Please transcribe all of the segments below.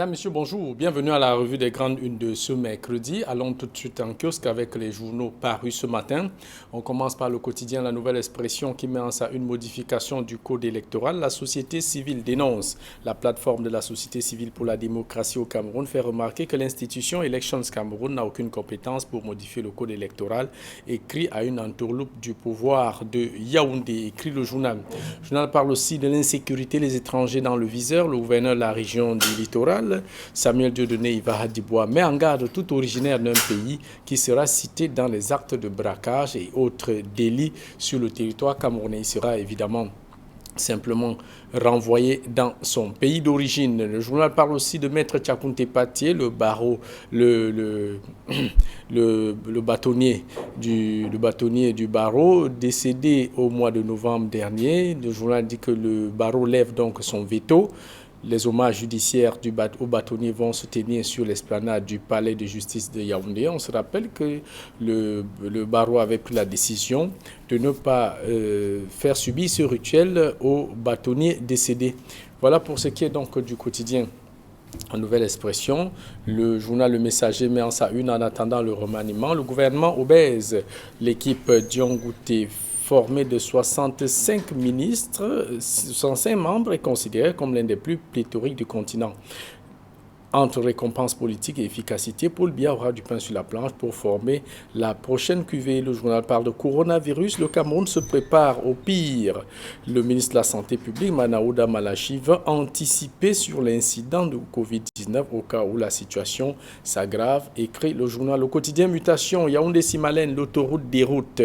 Mesdames, Messieurs, bonjour. Bienvenue à la revue des grandes unes de ce mercredi. Allons tout de suite en kiosque avec les journaux parus ce matin. On commence par le quotidien La Nouvelle Expression qui met en sa une modification du code électoral. La société civile dénonce. La plateforme de la société civile pour la démocratie au Cameroun fait remarquer que l'institution Elections Cameroun n'a aucune compétence pour modifier le code électoral, écrit à une entourloupe du pouvoir de Yaoundé, écrit le journal. Le journal parle aussi de l'insécurité, les étrangers dans le viseur. Le gouverneur de la région du littoral, Samuel Dieudonné Ivaha Dibois, met en garde tout originaire d'un pays qui sera cité dans les actes de braquage et autres délits sur le territoire camerounais. Il sera évidemment simplement renvoyé dans son pays d'origine. Le journal parle aussi de Maître Tchakounte Patié, le bâtonnier du barreau, décédé au mois de novembre dernier. Le journal dit que le barreau lève donc son veto. Les hommages judiciaires au bâtonnier vont se tenir sur l'esplanade du palais de justice de Yaoundé. On se rappelle que le barreau avait pris la décision de ne pas faire subir ce rituel au bâtonnier décédé. Voilà pour ce qui est donc du quotidien. En nouvelle expression, le journal Le Messager met en sa une en attendant le remaniement. Le gouvernement obèse. L'équipe Diongouté, formé de 65 ministres, 65 membres, est considéré comme l'un des plus pléthoriques du continent. Entre récompenses politiques et efficacité, Paul Biya aura du pain sur la planche pour former la prochaine cuvée. Le journal parle de coronavirus. Le Cameroun se prépare au pire. Le ministre de la Santé publique, Manaouda Malachi, veut anticiper sur l'incident de Covid-19 au cas où la situation s'aggrave, écrit le journal. Le quotidien Mutation, Yaoundé-Simalène, l'autoroute déroute.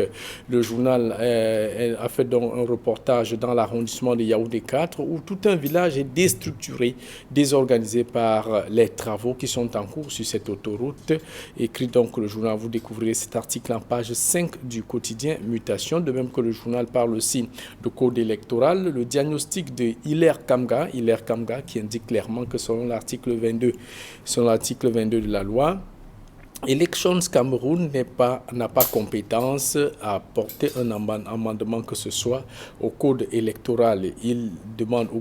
Le journal a fait donc un reportage dans l'arrondissement de Yaoundé 4 où tout un village est déstructuré, désorganisé par les travaux qui sont en cours sur cette autoroute. Écrit donc le journal, vous découvrirez cet article en page 5 du quotidien Mutation, de même que le journal parle aussi de code électoral, le diagnostic de Hilaire Kamga qui indique clairement que selon l'article 22 de la loi, Elections Cameroun n'a pas compétence à porter un amendement que ce soit au code électoral. Il demande au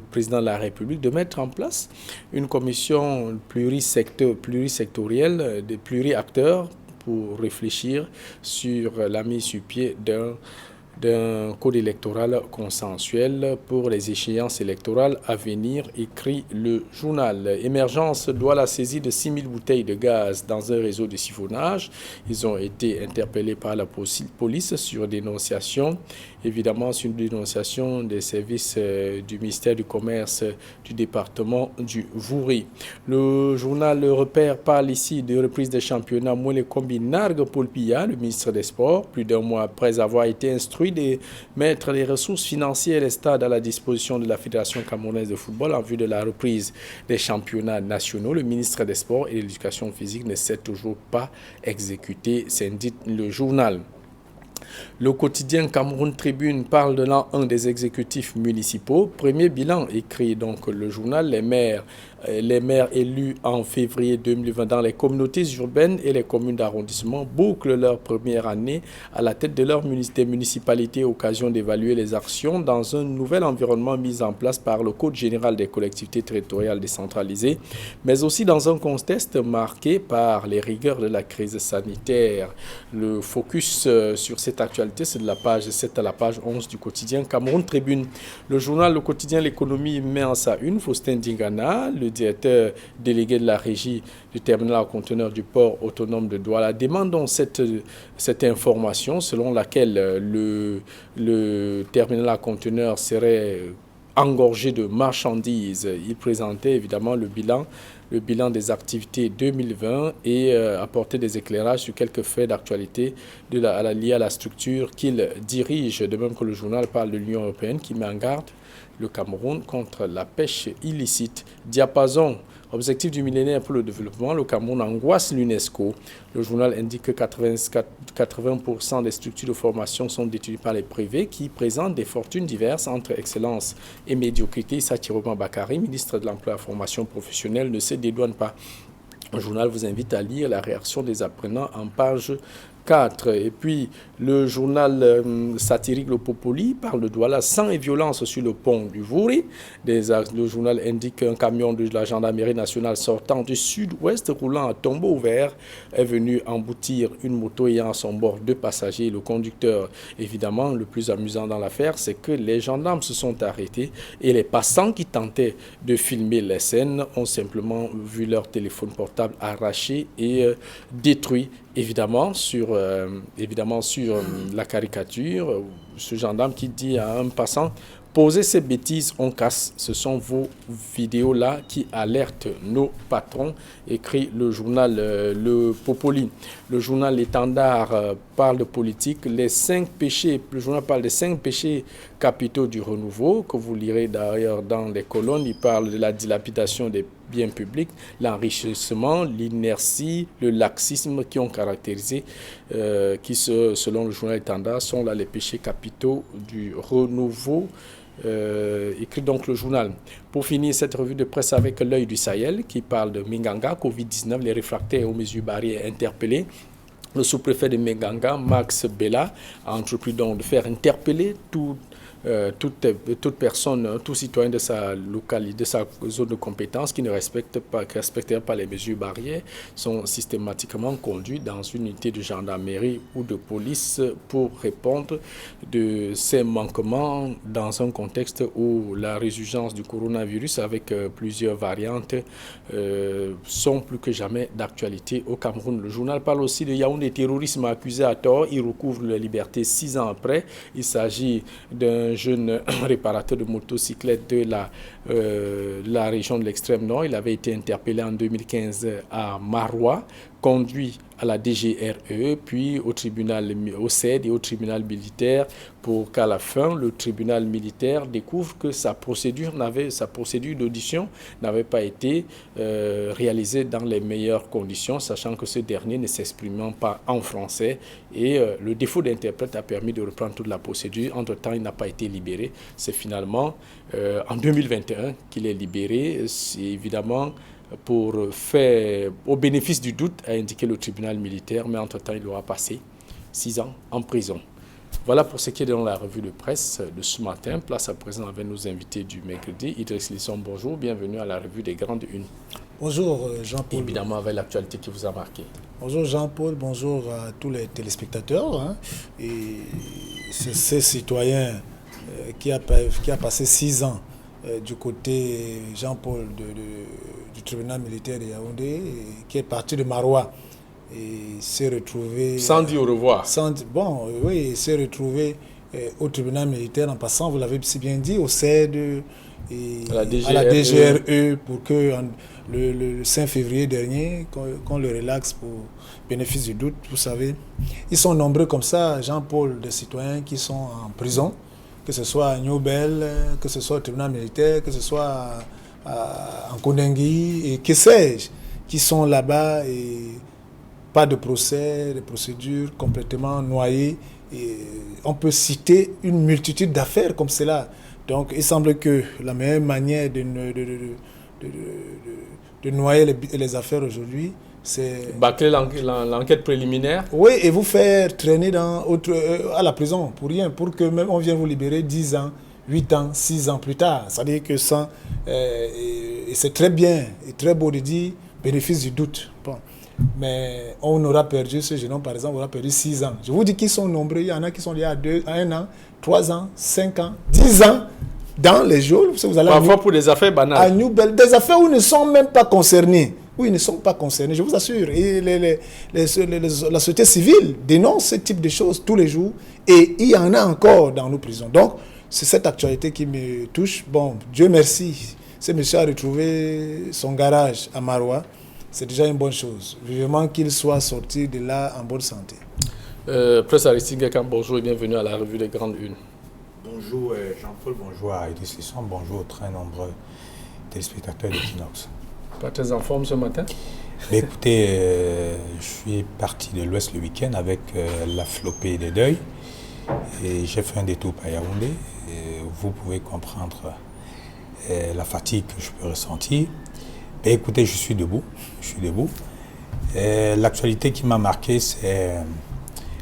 président de la République de mettre en place une commission plurisectorielle, de pluriacteurs pour réfléchir sur la mise sur pied d'un code électoral consensuel pour les échéances électorales à venir, écrit le journal. Émergence doit la saisie de 6 000 bouteilles de gaz dans un réseau de siphonnage. Ils ont été interpellés par la police sur dénonciation, évidemment sur une dénonciation des services du ministère du Commerce du département du Vouri. Le journal Le Repère parle ici de reprise des championnats Mouele Kombinargue Paul Biya, le ministre des Sports, plus d'un mois après avoir été instruit de mettre les ressources financières et les stades à la disposition de la Fédération camerounaise de football en vue de la reprise des championnats nationaux. Le ministre des Sports et de l'Éducation physique ne s'est toujours pas exécuté, s'indique le journal. Le quotidien Cameroun Tribune parle de l'an 1 des exécutifs municipaux. Premier bilan, écrit donc le journal, les maires élus en février 2020 dans les communautés urbaines et les communes d'arrondissement bouclent leur première année à la tête de leur municipalité, occasion d'évaluer les actions dans un nouvel environnement mis en place par le Code général des collectivités territoriales décentralisées, mais aussi dans un contexte marqué par les rigueurs de la crise sanitaire. Le focus sur cette actualité, c'est de la page 7 à la page 11 du quotidien Cameroun Tribune. Le journal Le Quotidien L'économie met en sa une Faustin Dingana, le directeur délégué de la régie du terminal à conteneurs du port autonome de Douala, demande donc cette information selon laquelle le terminal à conteneurs serait engorgé de marchandises. Il présentait évidemment le bilan des activités 2020 et apporter des éclairages sur quelques faits d'actualité liés à la structure qu'il dirige, de même que le journal parle de l'Union européenne qui met en garde le Cameroun contre la pêche illicite. Diapason, objectif du millénaire pour le développement, le Cameroun angoisse l'UNESCO. Le journal indique que 80% des structures de formation sont détenues par les privés qui présentent des fortunes diverses entre excellence et médiocrité. Satiroma Bakari, ministre de l'Emploi et de la Formation professionnelle, ne se dédouane pas. Le journal vous invite à lire la réaction des apprenants en page 4. Et puis, le journal satirique Le Popoli parle de Douala, sang et violence sur le pont du Vouri. Le journal indique qu'un camion de la gendarmerie nationale sortant du sud-ouest, roulant à tombeau ouvert, est venu emboutir une moto ayant à son bord 2 passagers. Le conducteur, évidemment, le plus amusant dans l'affaire, c'est que les gendarmes se sont arrêtés et les passants qui tentaient de filmer les scènes ont simplement vu leur téléphone portable arraché et détruit. Évidemment, sur la caricature, ce gendarme qui dit à un passant: posez ces bêtises, on casse. Ce sont vos vidéos-là qui alertent nos patrons, écrit le journal Le Popoli. Le journal L'Étendard parle de politique. Le journal parle des 5 péchés capitaux du renouveau, que vous lirez d'ailleurs dans les colonnes. Il parle de la dilapidation des biens publics, l'enrichissement, l'inertie, le laxisme qui ont caractérisé, selon le journal Étendard, sont là les péchés capitaux du renouveau. Écrit donc le journal. Pour finir cette revue de presse avec l'œil du Sahel qui parle de Minganga, Covid-19, les réfractaires aux mesures barrières interpellés. Le sous-préfet de Minganga, Max Bella, a entrepris donc de faire interpeller toute personne, tout citoyen de sa localité, de sa zone de compétence qui ne respecterait pas les mesures barrières, sont systématiquement conduits dans une unité de gendarmerie ou de police pour répondre de ces manquements dans un contexte où la résurgence du coronavirus avec plusieurs variantes sont plus que jamais d'actualité au Cameroun. Le journal parle aussi de Yaoundé, terrorisme accusé à tort. Il recouvre la liberté 6 ans après. Il s'agit d'un jeune réparateur de motocyclettes de la région de l'extrême nord. Il avait été interpellé en 2015 à Maroua, conduit à la DGRE, puis au CED et au tribunal militaire, pour qu'à la fin, le tribunal militaire découvre que sa procédure d'audition n'avait pas été réalisée dans les meilleures conditions, sachant que ce dernier ne s'exprimant pas en français. Et le défaut d'interprète a permis de reprendre toute la procédure. Entre-temps, il n'a pas été libéré. C'est finalement en 2021 qu'il est libéré. C'est évidemment pour faire, au bénéfice du doute, a indiqué le tribunal militaire, mais entre-temps, il aura passé 6 ans en prison. Voilà pour ce qui est dans la revue de presse de ce matin. Place à présent avec nos invités du mercredi. Idriss Lisson, bonjour, bienvenue à la revue des Grandes Unes. Bonjour Jean-Paul. Évidemment avec l'actualité qui vous a marqué. Bonjour Jean-Paul, bonjour à tous les téléspectateurs. Et c'est ces citoyens qui a passé 6 ans du côté Jean-Paul du tribunal militaire de Yaoundé, qui est parti de Maroua et s'est retrouvé... Sans dire au revoir. Il s'est retrouvé au tribunal militaire en passant, vous l'avez si bien dit, au CED et à la DGRE pour que le 5 février dernier, qu'on le relaxe pour bénéfice du doute, vous savez. Ils sont nombreux comme ça, Jean-Paul, des citoyens qui sont en prison, que ce soit à Newbel, que ce soit au tribunal militaire, que ce soit en Kondengi, et que sais-je, qui sont là-bas et pas de procès, de procédures complètement noyées. Et on peut citer une multitude d'affaires comme cela. Donc il semble que la meilleure manière de noyer les affaires aujourd'hui, c'est... bâcler l'enquête préliminaire. Oui, et vous faire traîner à la prison pour rien, pour que même on vienne vous libérer 10 ans, 8 ans, 6 ans plus tard. C'est-à-dire que ça, et c'est très bien et très beau de dire bénéfice du doute. Bon. Mais on aura perdu, ce jeune homme par exemple, aura perdu 6 ans. Je vous dis qu'ils sont nombreux, il y en a qui sont liés à 1 an, 3 ans, 5 ans, 10 ans. Dans les jours, vous allez parfois pour des affaires banales. À Newbel, des affaires où ils ne sont même pas concernés. Oui, ils ne sont pas concernés, je vous assure. Et la société civile dénonce ce type de choses tous les jours. Et il y en a encore dans nos prisons. Donc, c'est cette actualité qui me touche. Bon, Dieu merci, ce monsieur a retrouvé son garage à Maroua. C'est déjà une bonne chose. Vivement qu'il soit sorti de là en bonne santé. Presse Aristide Gakam, bonjour et bienvenue à la revue des Grandes Unes. Bonjour Jean-Paul, bonjour à Idriss Lisson, bonjour aux très nombreux téléspectateurs d'Equinox. Pas très en forme ce matin? Mais écoutez, je suis parti de l'Ouest le week-end avec la flopée des deuils et j'ai fait un détour par Yaoundé. Et vous pouvez comprendre la fatigue que je peux ressentir. Mais écoutez, je suis debout. L'actualité qui m'a marqué, c'est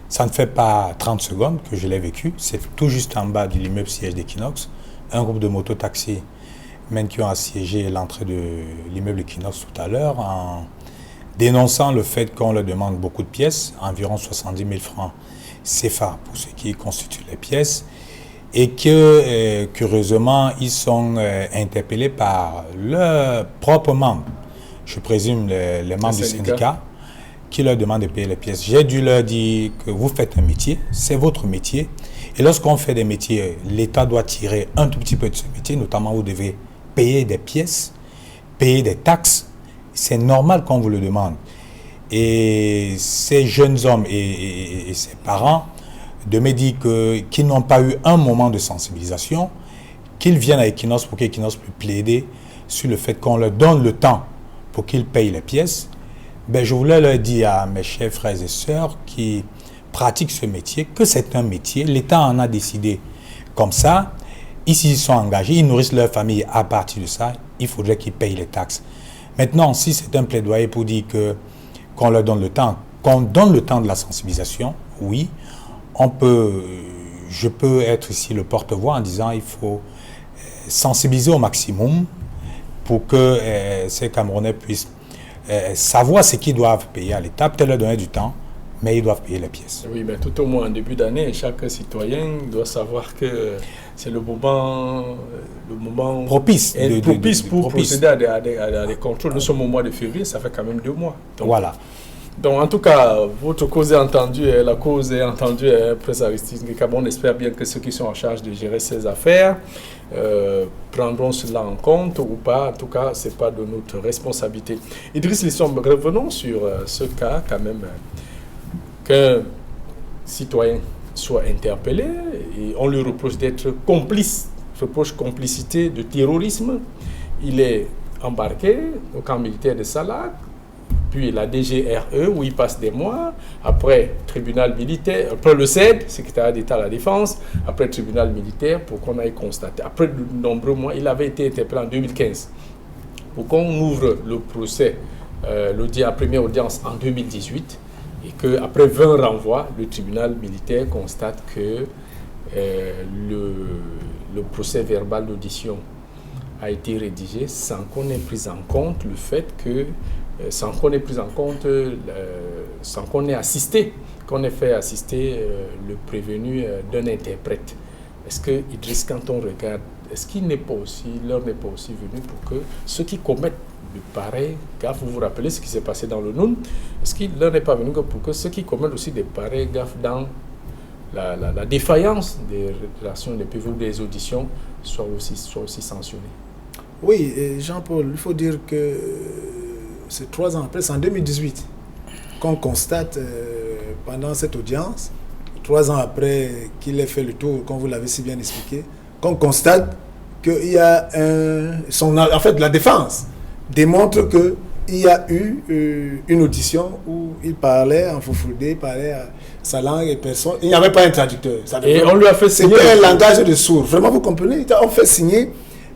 Ça ne fait pas 30 secondes que je l'ai vécu. C'est tout juste en bas de l'immeuble siège d'Equinox. Un groupe de mototaxis même qui ont assiégé l'entrée de l'immeuble Equinox tout à l'heure en dénonçant le fait qu'on leur demande beaucoup de pièces, environ 70 000 francs CFA pour ce qui constitue les pièces, et que, curieusement, ils sont interpellés par leurs propres membres, je présume les membres du syndicat, qui leur demandent de payer les pièces. J'ai dû leur dire que vous faites un métier, c'est votre métier, et lorsqu'on fait des métiers, l'État doit tirer un tout petit peu de ce métier, notamment vous devez payer des pièces, payer des taxes, c'est normal qu'on vous le demande. Et ces jeunes hommes et ses parents de me dire qu'ils n'ont pas eu un moment de sensibilisation, qu'ils viennent à Equinox pour qu'Equinox puisse plaider sur le fait qu'on leur donne le temps pour qu'ils payent les pièces. Ben, je voulais leur dire à mes chers frères et sœurs qui pratiquent ce métier que c'est un métier. L'État en a décidé comme ça. Ici, ils sont engagés, ils nourrissent leur famille à partir de ça. Il faudrait qu'ils payent les taxes. Maintenant, si c'est un plaidoyer pour dire qu'on leur donne le temps, qu'on donne le temps de la sensibilisation, oui, je peux être ici le porte-voix en disant qu'il faut sensibiliser au maximum pour que ces Camerounais puissent savoir ce qu'ils doivent payer à l'État, peut-être leur donner du temps, mais ils doivent payer les pièces. Oui, mais tout au moins en début d'année, chaque citoyen doit savoir que c'est le moment propice pour procéder à des contrôles. Nous sommes au mois de février, ça fait quand même 2 mois. Donc, voilà. Donc en tout cas, votre cause est entendue, la cause est entendue, Prince Aristide Ngekaba. On espère bien que ceux qui sont en charge de gérer ces affaires prendront cela en compte ou pas. En tout cas, ce n'est pas de notre responsabilité. Idriss Lissom, revenons sur ce cas quand même, qu'un citoyen soit interpellé et on lui reproche d'être complice, reproche complicité de terrorisme. Il est embarqué au camp militaire de Salak, puis la DGRE où il passe des mois, après tribunal militaire, après le CED, secrétariat d'État à la Défense, après tribunal militaire pour qu'on aille constater. Après de nombreux mois, il avait été interpellé en 2015 pour qu'on ouvre le procès, la première audience en 2018 et qu'après 20 renvois, le tribunal militaire constate que le procès verbal d'audition a été rédigé sans qu'on ait pris en compte le fait que sans qu'on ait pris en compte, sans qu'on ait assisté, qu'on ait fait assister le prévenu d'un interprète. Est-ce que, Idriss, quand on regarde, est-ce qu'il n'est pas aussi, l'heure n'est pas aussi venue pour que ceux qui commettent de pareils gaffes, vous vous rappelez ce qui s'est passé dans le Noun, est-ce qu'il l'heure n'est pas venue pour que ceux qui commettent aussi des pareils gaffes dans la défaillance des relations des PV ou des auditions soient aussi sanctionnés? Oui, Jean-Paul, il faut dire que c'est 3 ans après, c'est en 2018 qu'on constate pendant cette audience, 3 ans après qu'il ait fait le tour, comme vous l'avez si bien expliqué, qu'on constate qu'il y a en fait, la défense démontre qu'il y a eu une audition où il parlait en foufoudé, il parlait à sa langue et personne. Il n'y avait pas un traducteur. Et on lui a fait signer. C'était un langage de sourds. Vraiment, vous comprenez? On fait signer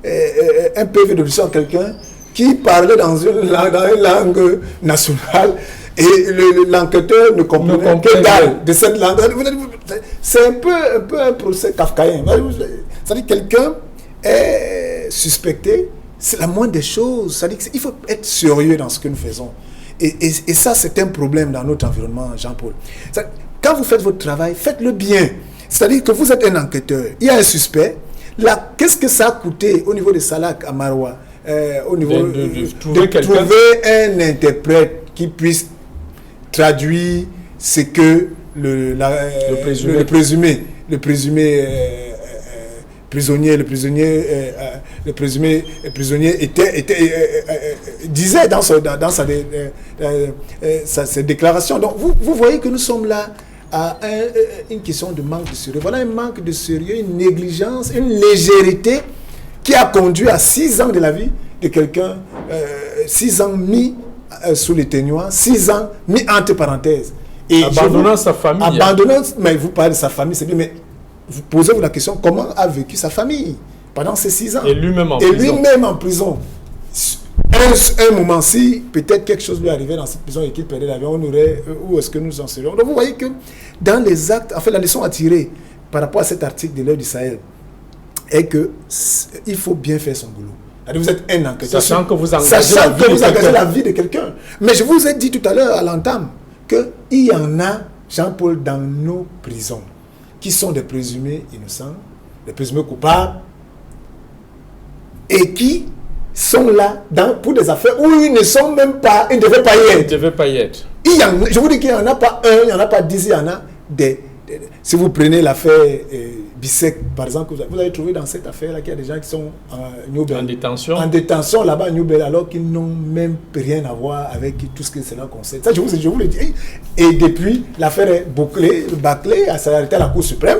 un PV d'audition à quelqu'un qui parlait dans une langue nationale et l'enquêteur ne comprenait que dalle de cette langue. C'est un peu un procès kafkaïen. C'est-à-dire que quelqu'un est suspecté, c'est la moindre des choses. C'est-à-dire qu'il faut être sérieux dans ce que nous faisons. Et ça, c'est un problème dans notre environnement, Jean-Paul. Quand vous faites votre travail, faites-le bien. C'est-à-dire que vous êtes un enquêteur, il y a un suspect. Là, qu'est-ce que ça a coûté au niveau de Salak à Maroua, au niveau de trouver un interprète qui puisse traduire ce que le prisonnier disait dans sa déclaration. Donc vous voyez que nous sommes là à une question de manque de sérieux. Voilà un manque de sérieux, une négligence, une légèreté qui a conduit à 6 ans de la vie de quelqu'un, 6 ans mis sous les témoins, 6 ans mis entre parenthèses. Et abandonnant sa famille. Mais vous parlez de sa famille, c'est bien, mais vous posez-vous la question, comment a vécu sa famille pendant ces 6 ans? Et lui-même en prison. un moment, si peut-être quelque chose lui arrivait dans cette prison et qu'il perdait l'avion, on aurait, où est-ce que nous en serions? Donc vous voyez que dans les actes, en fait la leçon à tirer par rapport à cet article de l'Heure du Sahel est que il faut bien faire son boulot. Vous êtes un enquêteur. Sachant que vous engagez la vie de quelqu'un. Mais je vous ai dit tout à l'heure à l'entame qu'il y en a, Jean-Paul, dans nos prisons, qui sont des présumés innocents, des présumés coupables, et qui sont là pour des affaires où ils ne sont même pas, ils ne devaient pas y être. Ils ne devaient pas y être. Je vous dis qu'il n'y en a pas un, il n'y en a pas 10, il y en a des. Si vous prenez l'affaire Bissek, par exemple, vous avez trouvé dans cette affaire-là qu'il y a des gens qui sont en détention. En détention là-bas à Newbel, alors qu'ils n'ont même rien à voir avec tout ce que cela concerne. Ça, je vous le dis. Et depuis, l'affaire est bâclée, ça a arrêté à la Cour suprême.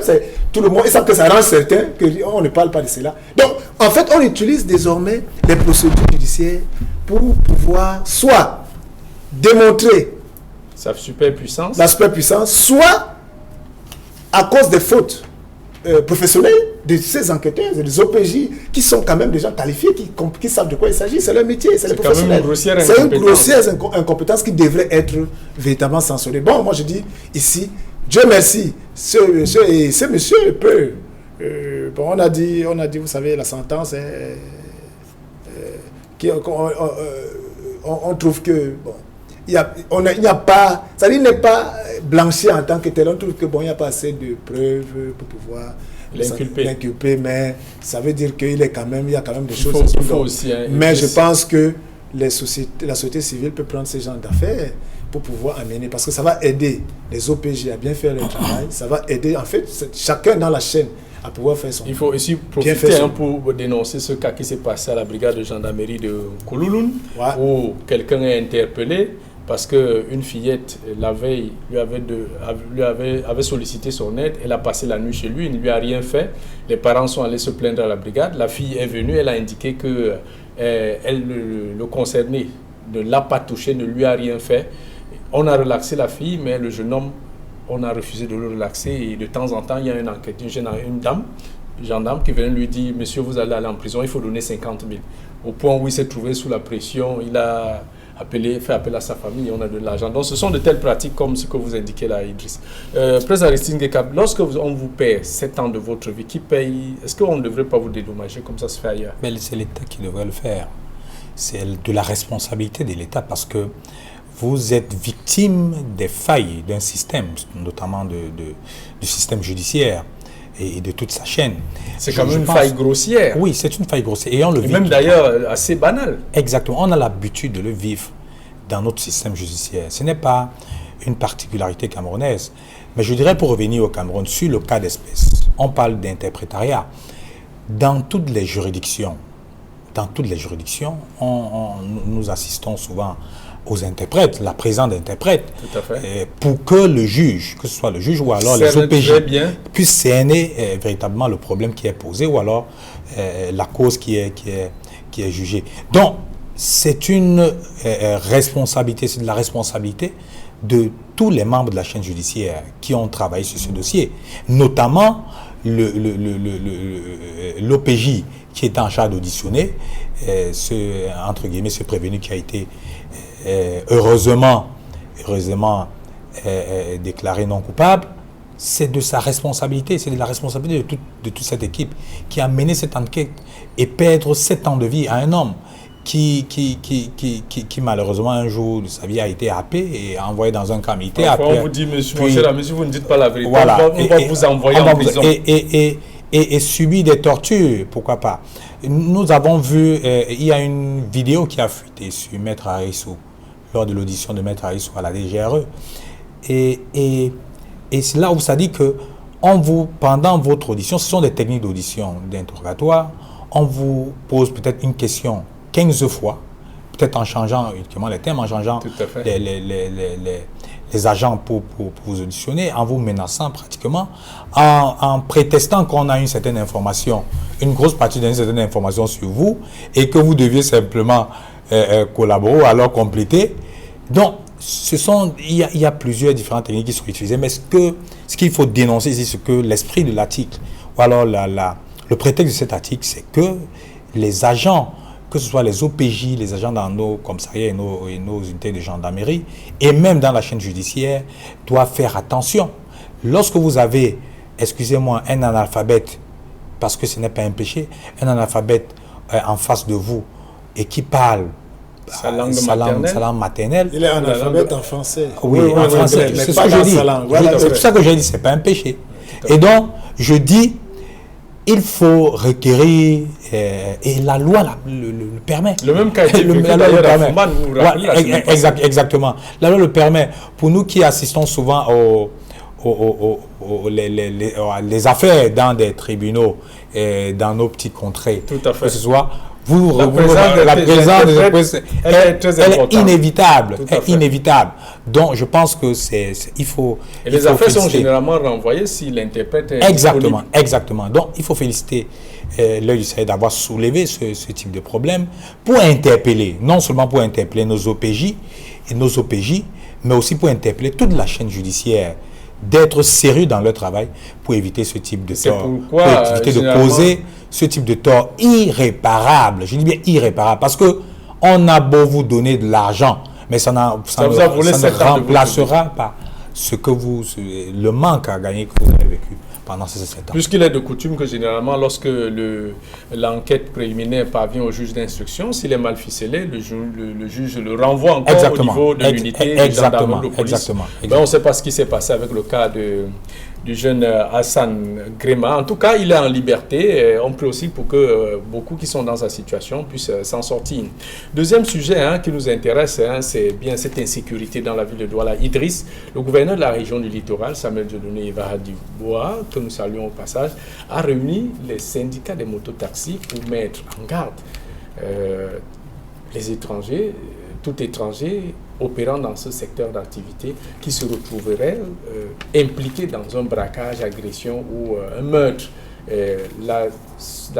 Tout le monde, et ça que ça rend certain qu'on ne parle pas de cela. Donc, en fait, on utilise désormais les procédures judiciaires pour pouvoir soit démontrer sa superpuissance, soit à cause des fautes professionnelles de ces enquêteurs et des OPJ qui sont quand même des gens qualifiés, qui savent de quoi il s'agit, c'est leur métier, c'est les professionnels. C'est une grossière incompétence qui devrait être véritablement censurée. Bon, moi je dis ici, Dieu merci, ce monsieur peut... bon, on a dit, vous savez, la sentence, on trouve que... Bon, il n'y a pas, ça dit, il n'est pas blanchi en tant que tel. On trouve que bon, il n'y a pas assez de preuves pour pouvoir l'inculper, mais ça veut dire qu'il est quand même, il y a quand même des choses. Mais je pense que la société civile peut prendre ce genre d'affaires pour pouvoir amener, parce que ça va aider les OPG à bien faire leur travail, ça va aider en fait chacun dans la chaîne à pouvoir faire son. Il faut aussi profiter pour dénoncer ce cas qui s'est passé à la brigade de gendarmerie de Koulouloun, où quelqu'un est interpellé parce qu'une fillette, la veille, lui avait sollicité son aide. Elle a passé la nuit chez lui, il ne lui a rien fait. Les parents sont allés se plaindre à la brigade. La fille est venue, elle a indiqué que le concerné ne l'a pas touché, ne lui a rien fait. On a relaxé la fille, mais le jeune homme, on a refusé de le relaxer. Et de temps en temps, il y a une enquête, une gendarme qui vient lui dire « Monsieur, vous allez aller en prison, il faut donner 50 000 ». Au point où il s'est trouvé sous la pression, il a fait appel à sa famille, on a de l'argent. Donc ce sont de telles pratiques comme ce que vous indiquez là, Idriss. Président Aristide Ngekab, lorsque on vous paie 7 ans de votre vie, qui paye? Est-ce qu'on ne devrait pas vous dédommager comme ça se fait ailleurs? Mais c'est l'État qui devrait le faire. C'est de la responsabilité de l'État parce que vous êtes victime des failles d'un système, notamment du système judiciaire et de toute sa chaîne. C'est quand même une faille grossière. Oui, c'est une faille grossière. Et on le vit. Même d'ailleurs assez banal. Exactement. On a l'habitude de le vivre dans notre système judiciaire. Ce n'est pas une particularité camerounaise. Mais je dirais, pour revenir au Cameroun, sur le cas d'espèce, on parle d'interprétariat. Dans toutes les juridictions, nous assistons souvent aux interprètes, la présence d'interprètes, pour que le juge, que ce soit le juge ou alors les OPJ, puissent cerner véritablement le problème qui est posé ou alors la cause qui est jugée. Donc, c'est une responsabilité, c'est de la responsabilité de tous les membres de la chaîne judiciaire qui ont travaillé sur ce dossier, notamment l'OPJ qui est en charge d'auditionner, entre guillemets, ce prévenu qui a été heureusement déclaré non coupable. C'est de sa responsabilité, c'est de la responsabilité de toute cette équipe qui a mené cette enquête et perdre 7 ans de vie à un homme qui malheureusement un jour de sa vie a été happé et envoyé dans un camp militaire. On vous dit, monsieur, mon cher, monsieur, vous ne dites pas la vérité. Voilà, on va vous envoyer en prison. Et subir des tortures, pourquoi pas. Nous avons vu, il y a une vidéo qui a fuité sur Maître Harissou, lors de l'audition de Maître Harissou à la DGRE. Et c'est là où ça dit que pendant votre audition, ce sont des techniques d'audition, d'interrogatoire, on vous pose peut-être une question 15 fois, peut-être en changeant uniquement les thèmes, en changeant les agents pour vous auditionner, en vous menaçant pratiquement, en prétestant qu'on a une certaine information, une grosse partie d'une certaine information sur vous, et que vous deviez simplement collaborer ou alors compléter. Donc, il y a plusieurs différentes techniques qui sont utilisées, mais ce qu'il faut dénoncer ici, c'est que l'esprit de l'article, ou alors le prétexte de cet article, c'est que les agents que ce soit les OPJ, les agents dans nos commissariats et nos unités de gendarmerie, et même dans la chaîne judiciaire, doivent faire attention. Lorsque vous avez, excusez-moi, un analphabète, parce que ce n'est pas un péché, un analphabète en face de vous et qui parle sa langue maternelle. Il est analphabète en français. Oui, en français. C'est ce que je dis. Voilà, c'est pour ça que j'ai dit, c'est pas un péché. Et donc, je dis, il faut requérir, et la loi le permet. Le même cas la loi le permet. Exactement. La loi le permet. Pour nous qui assistons souvent les affaires dans des tribunaux, dans nos petits contrées, tout à fait. Que ce soit, la présence de elle est très importante. Inévitable. Inévitable. Donc, je pense que il faut. Et les affaires sont généralement renvoyées si l'interprète est exactement, disponible. Exactement. Donc, il faut féliciter l'œil du Sahel d'avoir soulevé ce type de problème pour interpeller, non seulement pour interpeller nos OPJ et nos OPJ, mais aussi pour interpeller toute la chaîne judiciaire d'être sérieux dans leur travail pour éviter ce type de tort. Pour éviter de causer ce type de tort irréparable. Je dis bien irréparable parce que on a beau vous donner de l'argent, mais ça ne remplacera pas le manque à gagner que vous avez vécu pendant ces 7 ans. Puisqu'il est de coutume que généralement, lorsque l'enquête préliminaire parvient au juge d'instruction, s'il est mal ficelé, le juge le renvoie encore au niveau de l'unité de gendarmerie de police. Ben, on ne sait pas ce qui s'est passé avec le cas du jeune Hassan Gréma. En tout cas, il est en liberté. On prie aussi pour que beaucoup qui sont dans sa situation puissent s'en sortir. Deuxième sujet qui nous intéresse, c'est bien cette insécurité dans la ville de Douala. Idriss, le gouverneur de la région du littoral, Samuel Dieudonné Ibarra-Dubois, que nous saluons au passage, a réuni les syndicats des mototaxis pour mettre en garde les étrangers, tout étranger opérant dans ce secteur d'activité qui se retrouverait impliqué dans un braquage, agression ou un meurtre. La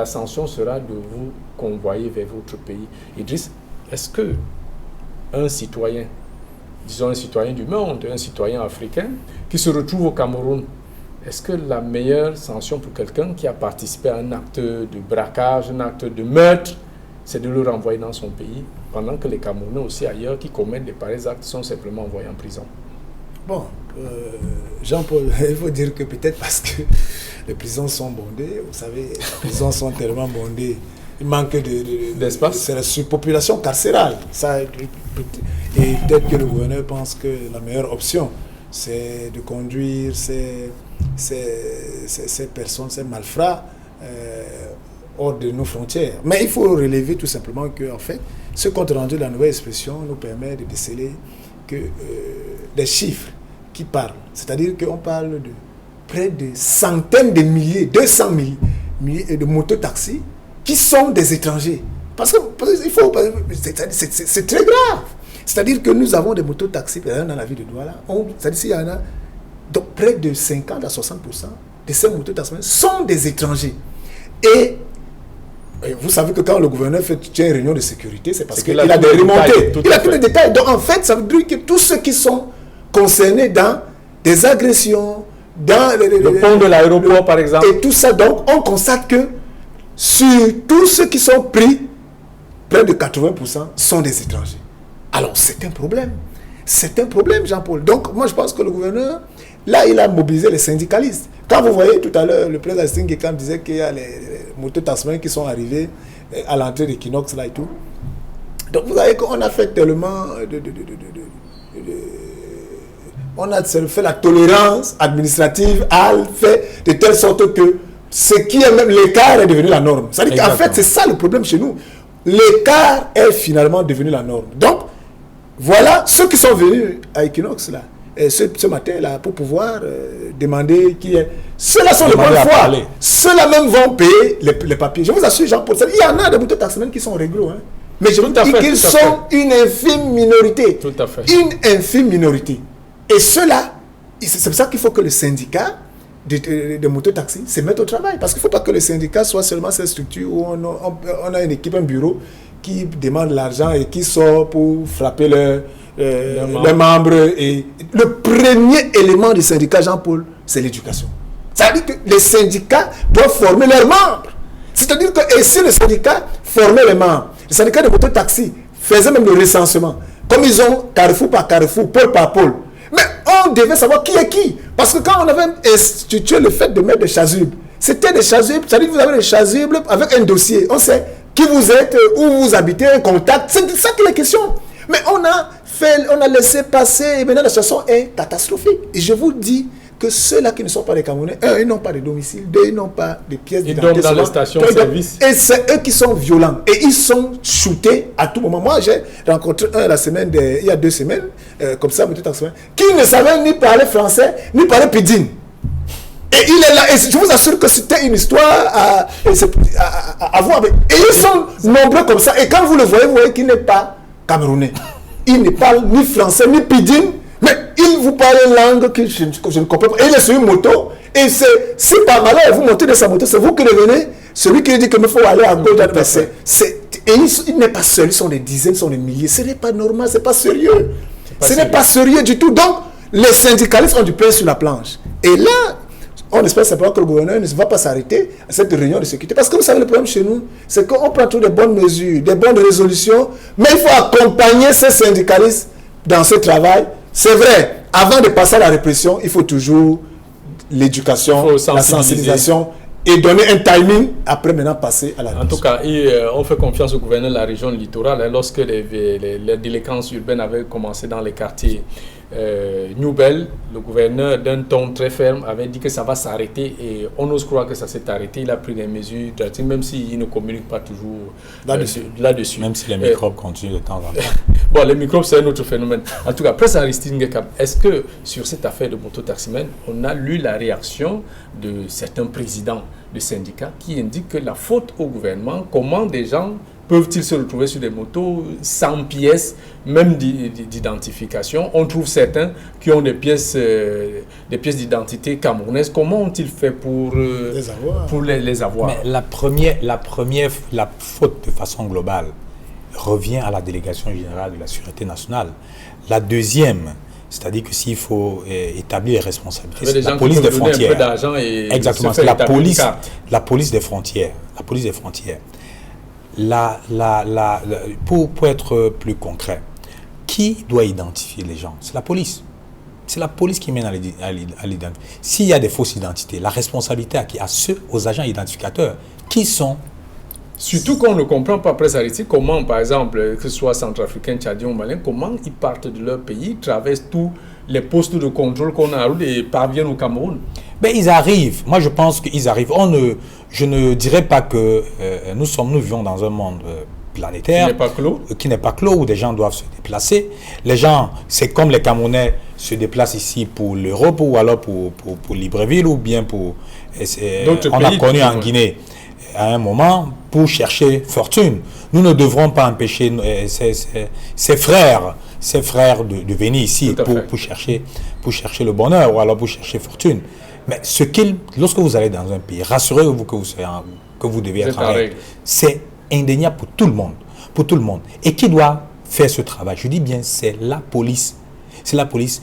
sanction sera de vous convoyer vers votre pays. Idriss, est-ce que un citoyen, disons un citoyen du monde, un citoyen africain, qui se retrouve au Cameroun, est-ce que la meilleure sanction pour quelqu'un qui a participé à un acte de braquage, un acte de meurtre, c'est de le renvoyer dans son pays, pendant que les Camerounais aussi ailleurs qui commettent de pareils actes sont simplement envoyés en prison? Bon, Jean-Paul, il faut dire que peut-être parce que les prisons sont bondées, vous savez, les prisons sont tellement bondées, il manque d'espace. C'est la surpopulation carcérale. Ça, et peut-être que le gouverneur pense que la meilleure option, c'est de conduire ces personnes, ces malfrats, hors de nos frontières. Mais il faut relever tout simplement que, en fait, ce compte rendu de la nouvelle expression nous permet de déceler que des chiffres qui parlent. C'est-à-dire qu'on parle de près de centaines de milliers, 200 milliers de mototaxis qui sont des étrangers. Parce que c'est très grave. C'est-à-dire que nous avons des mototaxis, par exemple, dans la ville de Douala. C'est-à-dire qu'il y en a, donc près de 50 à 60% de ces mototaxis sont des étrangers. Et vous savez que quand le gouverneur tient une réunion de sécurité, c'est parce qu'il a des remontées. Il a tous les détails. Donc en fait, ça veut dire que tous ceux qui sont concernés dans des agressions, dans le pont de l'aéroport par exemple, et tout ça, donc on constate que sur tous ceux qui sont pris, près de 80% sont des étrangers. Alors c'est un problème. C'est un problème, Jean-Paul. Donc moi je pense que le gouverneur, là il a mobilisé les syndicalistes. Quand vous voyez tout à l'heure, le président Stingékan disait qu'il y a les mototaxis qui sont arrivés à l'entrée d'Equinox là et tout. Donc vous voyez qu'on a fait tellement on a fait la tolérance administrative, fait de telle sorte que ce qui est même l'écart est devenu la norme. C'est-à-dire qu'en fait, c'est ça le problème chez nous. L'écart est finalement devenu la norme. Donc, voilà ceux qui sont venus à Equinox là, ce matin-là, pour pouvoir demander qui est. Ceux-là sont de bonne foi. Ceux-là même vont payer les papiers. Je vous assure, Jean-Paul, il y en a des mototaximens qui sont réglo. Mais je vous dis qu'ils sont une infime minorité. Tout à fait. Une infime minorité. Et ceux-là, c'est pour ça qu'il faut que le syndicat de mototaxis se mette au travail. Parce qu'il ne faut pas que le syndicat soit seulement cette structure où on a une équipe, un bureau qui demande l'argent et qui sort pour frapper les membres. Et le premier élément du syndicat, Jean-Paul, c'est l'éducation. Ça veut dire que les syndicats doivent former leurs membres. C'est-à-dire que et si le syndicat formait les membres, Les syndicats de moto-taxi faisaient même le recensement. Comme ils ont carrefour par carrefour, pôle par pôle. Mais on devait savoir qui est qui. Parce que quand on avait institué le fait de mettre des chasubles, c'était des chasubles, c'est-à-dire que vous avez des chasubles avec un dossier. On sait qui vous êtes, où vous habitez, un contact. C'est de ça qu'il est question. Mais on a laissé passer et maintenant la situation est catastrophique. Et je vous dis que ceux-là qui ne sont pas des Camerounais, un, ils n'ont pas de domicile, deux, ils n'ont pas de pièces d'identité. Ils dorment dans les stations-service. Et c'est eux qui sont violents. Et ils sont shootés à tout moment. Moi, j'ai rencontré un il y a 2 semaines, comme ça, qui ne savait ni parler français, ni parler pidgin. Et il est là, et je vous assure que c'était une histoire à voir avec. Et ils sont nombreux comme ça. Et quand vous le voyez, vous voyez qu'il n'est pas camerounais. Il ne parle ni français, ni pidgin. Mais il vous parle une langue que je ne comprends pas. Et il est sur une moto. Et si par malheur vous montez de sa moto, c'est vous qui devenez celui qui dit qu'il me faut aller à gauche d'un PC. Et il n'est pas seul, ils sont des dizaines, ils sont des milliers. Ce n'est pas normal, ce n'est pas sérieux. Ce n'est pas sérieux du tout. Donc, les syndicalistes ont du pain sur la planche. Et là, on espère simplement que le gouverneur ne va pas s'arrêter à cette réunion de sécurité. Parce que vous savez, le problème chez nous, c'est qu'on prend toutes de bonnes mesures, des bonnes résolutions, mais il faut accompagner ces syndicalistes dans ce travail. C'est vrai, avant de passer à la répression, il faut toujours l'éducation, la sensibilisation et donner un timing, après maintenant passer à la répression. En tout cas, on fait confiance au gouverneur de la région littorale. Lorsque les délinquances urbaines avaient commencé dans les quartiers Nouvelle, le gouverneur d'un ton très ferme avait dit que ça va s'arrêter et on ose croire que ça s'est arrêté. Il a pris des mesures drastiques, même s'il ne communique pas toujours là-dessus. Même si les microbes continuent de temps en temps. Bon, les microbes, c'est un autre phénomène. En tout cas, Presse Aristide Ngekam, est-ce que sur cette affaire de moto-taximen, on a lu la réaction de certains présidents de syndicats qui indiquent que la faute au gouvernement, comment des gens peuvent-ils se retrouver sur des motos sans pièces, même d'identification? On trouve certains qui ont des pièces d'identité camerounaises. Comment ont-ils fait pour les avoir? Mais la faute de façon globale revient à la délégation générale de la Sûreté nationale. La deuxième, c'est-à-dire que s'il faut établir les responsabilités, c'est la police des frontières. Exactement, c'est la police des frontières. La police des frontières. Pour être plus concret, qui doit identifier les gens? C'est la police. C'est la police qui mène à l'identification. S'il y a des fausses identités, la responsabilité à qui? Aux agents identificateurs. Qui sont? Surtout qu'on ne comprend pas, Presse Aristide, comment, par exemple, que ce soit centrafricain, tchadien ou malien, comment ils partent de leur pays, traversent tous les postes de contrôle qu'on a et parviennent au Cameroun. Ben, ils arrivent. Moi, je pense qu'ils arrivent. Je ne dirais pas que nous vivons dans un monde planétaire qui n'est pas clos, où des gens doivent se déplacer. Les gens, c'est comme les Camerounais se déplacent ici pour l'Europe ou alors pour Libreville ou bien pour... on a connu en Guinée à un moment pour chercher fortune. Nous ne devrons pas empêcher ses frères de venir ici pour chercher le bonheur ou alors pour chercher fortune. Mais lorsque vous allez dans un pays, rassurez-vous que vous devez être en règle. C'est indéniable pour tout le monde. Pour tout le monde. Et qui doit faire ce travail? Je dis bien, c'est la police. C'est la police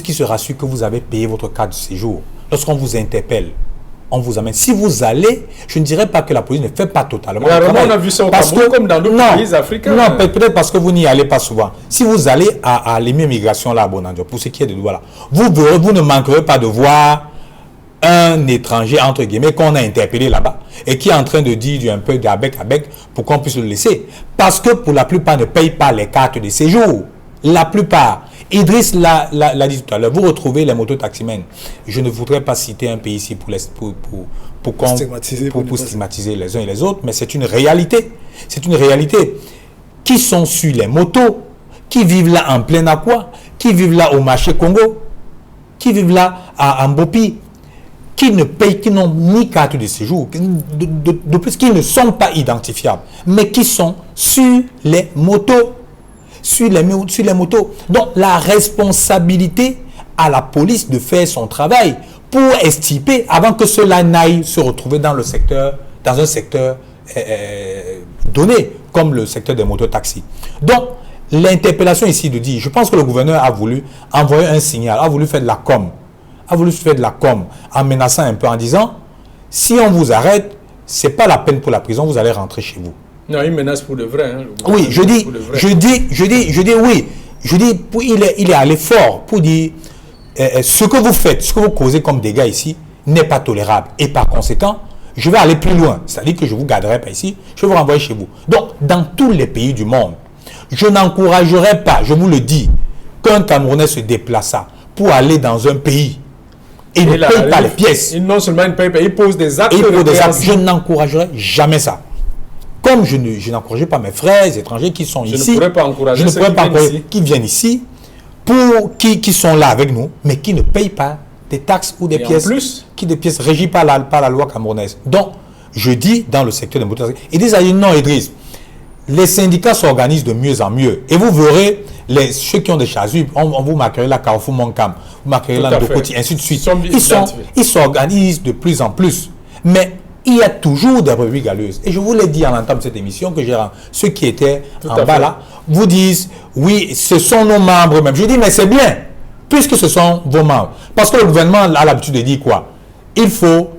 qui se rassure que vous avez payé votre carte de séjour. Lorsqu'on vous interpelle, on vous amène. Si vous allez, je ne dirais pas que la police ne fait pas totalement. On a vu ça au Cameroun comme dans d'autres pays africains. Non, peut-être parce que vous n'y allez pas souvent. Si vous allez à l'immigration là à Bonandio, pour ce qui est de Douala, vous ne manquerez pas de voir un étranger, entre guillemets, qu'on a interpellé là-bas et qui est en train de dire un peu d'abec pour qu'on puisse le laisser. Parce que pour la plupart ne payent pas les cartes de séjour. La plupart. Idriss l'a dit tout à l'heure, vous retrouvez les mototaximens. Je ne voudrais pas citer un pays ici pour stigmatiser les uns et les autres, mais c'est une réalité. C'est une réalité. Qui sont sur les motos, qui vivent là en plein aqua, qui vivent là au marché Congo, qui vivent là à Mbopi, qui ne payent, qui n'ont ni carte de séjour, de plus qui ne sont pas identifiables, mais qui sont sur les motos. Sur les motos. Donc, la responsabilité à la police de faire son travail pour extirper avant que cela n'aille se retrouver dans un secteur donné, comme le secteur des mototaxis. Donc, l'interpellation ici de dire, je pense que le gouverneur a voulu envoyer un signal, a voulu faire de la com, en menaçant un peu, en disant, si on vous arrête, ce n'est pas la peine pour la prison, vous allez rentrer chez vous. Non, il menace pour de vrai. Hein, oui, je dis oui. Je dis, il est allé fort pour dire ce que vous faites, ce que vous causez comme dégâts ici n'est pas tolérable. Et par conséquent, je vais aller plus loin. C'est-à-dire que je ne vous garderai pas ici, je vais vous renvoyer chez vous. Donc, dans tous les pays du monde, je n'encouragerai pas, je vous le dis, qu'un Camerounais se déplaça pour aller dans un pays et ne paye pas les pièces. Non seulement il ne paye pas, il pose des actes. Je n'encouragerai jamais ça. Comme je n'encouragerai pas mes frères étrangers qui sont ici. Je ne pourrais pas encourager ceux qui viennent ici, qui sont là avec nous, mais qui ne payent pas des taxes ou des pièces. Des pièces régies par la loi camerounaise. Donc, je dis dans le secteur des motos, ils disent non, Idriss, les syndicats s'organisent de mieux en mieux. Et vous verrez, ceux qui ont des chasubles, on vous marquerez la Carrefour Moncam, vous marquerez la Ndokoti, ainsi de suite. Ils s'organisent de plus en plus. Mais il y a toujours des brebis galeuses. Et je vous l'ai dit en entame de cette émission que ceux qui étaient en bas là, vous disent, oui, ce sont nos membres même. Je dis, mais c'est bien, puisque ce sont vos membres. Parce que le gouvernement a l'habitude de dire quoi? Il faut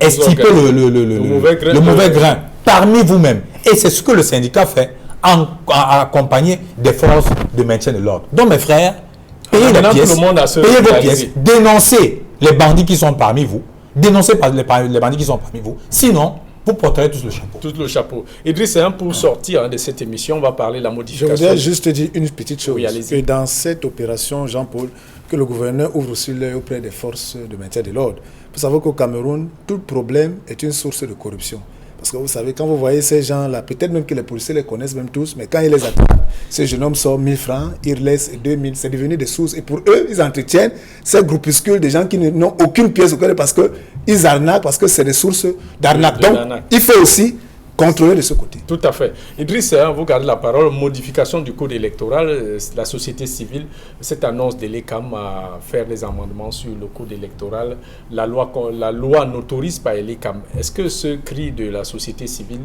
extirper le mauvais grain parmi vous-même. Et c'est ce que le syndicat fait, accompagné des forces de maintien de l'ordre. Donc mes frères, payez les pièces, payez vos pièces, dénoncez les bandits qui sont parmi vous, dénoncez les bandits qui sont parmi vous, sinon vous porterez tous le chapeau. Tout le chapeau. Idriss, pour sortir de cette émission, on va parler de la modification. Je voudrais juste dire une petite chose. Oui, que dans cette opération, Jean-Paul, que le gouverneur ouvre aussi l'œil auprès des forces de maintien de l'ordre. Vous savez qu'au Cameroun, tout problème est une source de corruption. Parce que vous savez, quand vous voyez ces gens-là, peut-être même que les policiers les connaissent même tous, mais quand ils les attrapent, ces jeunes hommes sortent 1000 francs, ils laissent 2000, c'est devenu des sources. Et pour eux, ils entretiennent ces groupuscules de gens qui n'ont aucune pièce au cœur parce qu'ils arnaquent, parce que c'est des sources d'arnaque. Donc, il faut aussi contrôler de ce côté. Tout à fait. Idriss, vous gardez la parole. Modification du code électoral, la société civile, cette annonce de l'ECAM à faire des amendements sur le code électoral, la loi n'autorise pas l'ECAM. Est-ce que ce cri de la société civile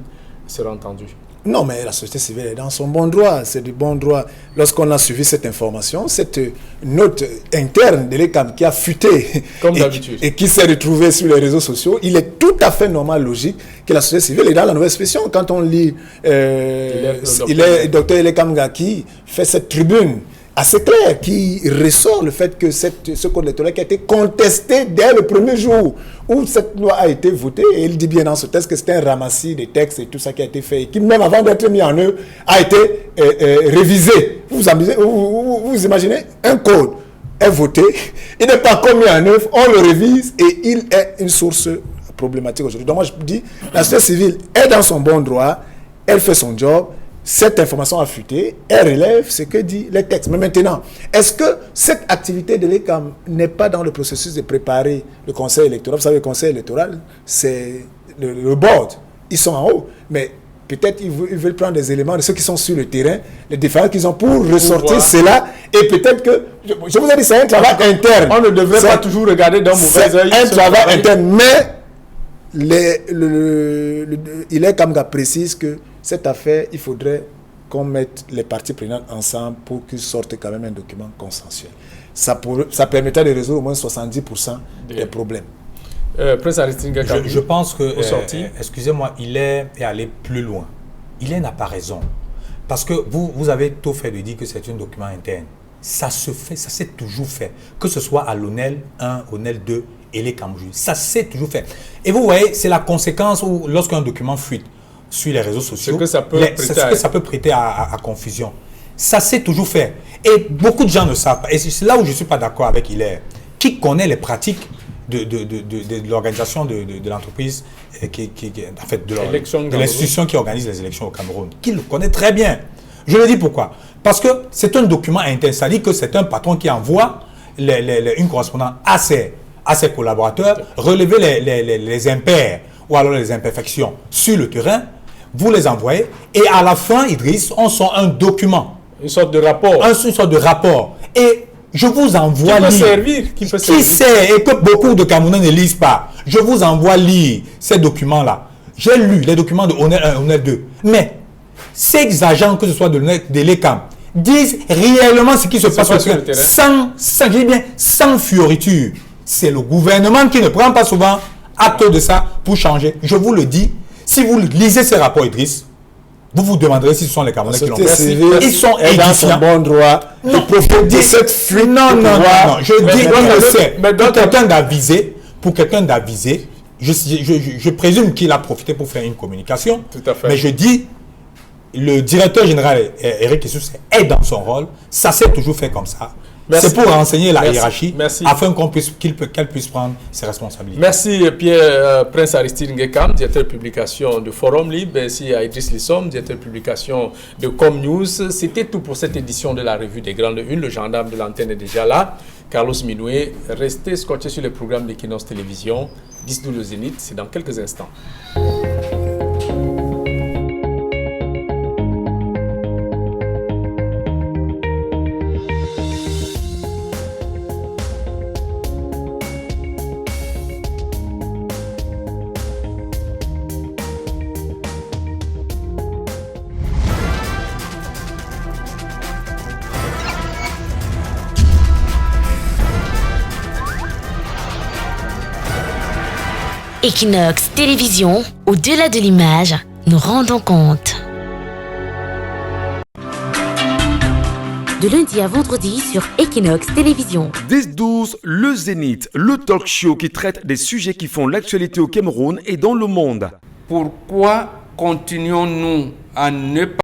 sera entendu? Non, mais la société civile est dans son bon droit. C'est du bon droit. Lorsqu'on a suivi cette information, cette note interne de l'ECAM qui a fuité comme d'habitude et qui s'est retrouvée sur les réseaux sociaux, il est tout à fait normal, logique que la société civile est dans la nouvelle expression. Quand on lit, Dr Elekam Gaki fait cette tribune assez claire qui ressort le fait que ce code électoral qui a été contesté dès le premier jour où cette loi a été votée, et il dit bien dans ce texte que c'était un ramassis des textes et tout ça qui a été fait et qui même avant d'être mis en œuvre a été révisé. Vous imaginez, un code est voté, il n'est pas encore mis en œuvre, on le révise et il est une source problématique aujourd'hui. Donc moi je dis, la société civile est dans son bon droit, elle fait son job. Cette information a fuité, elle relève ce que dit les textes. Mais maintenant, est-ce que cette activité de l'ECAM n'est pas dans le processus de préparer le conseil électoral? Vous savez, le conseil électoral, c'est le board. Ils sont en haut. Mais peut-être ils veulent prendre des éléments de ceux qui sont sur le terrain, les différences qu'ils ont pour ressortir cela. Et peut-être que, je vous ai dit, c'est un travail interne. On ne devrait pas toujours regarder d'un mauvais œil. C'est un travail interne. Mais l'ECAM précise que cette affaire, il faudrait qu'on mette les parties prenantes ensemble pour qu'ils sortent quand même un document consensuel. Ça permettrait de résoudre au moins 70% des problèmes. Je pense que, excusez-moi, il est allé plus loin. Il n'a pas raison. Parce que vous avez tout fait de dire que c'est un document interne. Ça se fait, ça s'est toujours fait. Que ce soit à l'ONEL 1, ONEL 2 et les Camjou. Ça s'est toujours fait. Et vous voyez, c'est la conséquence où lorsqu'un document fuite sur les réseaux sociaux, que ça peut prêter à confusion. Ça s'est toujours fait. Et beaucoup de gens ne savent pas. Et c'est là où je ne suis pas d'accord avec Hilaire. Qui connaît les pratiques de l'organisation de l'entreprise, en fait, de l'institution qui organise les élections au Cameroun, qui le connaît très bien. Je le dis pourquoi. Parce que c'est un document interne. Ça dit que c'est un patron qui envoie une correspondance à ses collaborateurs, relever les impairs ou alors les imperfections sur le terrain. Vous les envoyez et à la fin, Idriss, on sort un document. Une sorte de rapport. Une sorte de rapport. Et je vous envoie lire. Qui sait et que beaucoup de Camerounais ne lisent pas. Je vous envoie lire ces documents-là. J'ai lu les documents de ONEL 1 et ONEL 2. Mais ces agents, que ce soit de l'ECAM, disent réellement ce qui se passe sur le terrain. Sans fioriture. C'est le gouvernement qui ne prend pas souvent acte de ça pour changer. Je vous le dis. Si vous lisez ces rapports, Idriss, vous vous demanderez si ce sont les Camerounais qui l'ont fait. Ils sont dans son bon droit de profiter de cette fuite. Non, je dis, il le sait. Pour quelqu'un d'avisé, je présume qu'il a profité pour faire une communication. Tout à fait. Mais je dis, le directeur général Eric Issous est dans son rôle. Ça s'est toujours fait comme ça. C'est pour renseigner la hiérarchie afin qu'elle puisse prendre ses responsabilités. Merci Pierre Prince Aristide Ngekam, directeur de publication de Forum Libre. Merci à Idriss Lissom, directeur de publication de Com News. C'était tout pour cette édition de la revue des Grandes Unes. Le gendarme de l'antenne est déjà là. Carlos Minoué, restez scotché sur les programmes d'Equinox Télévision. 10-12 le Zénith, c'est dans quelques instants. Equinox Télévision, au-delà de l'image, nous rendons compte. De lundi à vendredi sur Equinox Télévision. 10-12, le Zénith, le talk show qui traite des sujets qui font l'actualité au Cameroun et dans le monde. Pourquoi continuons-nous à ne pas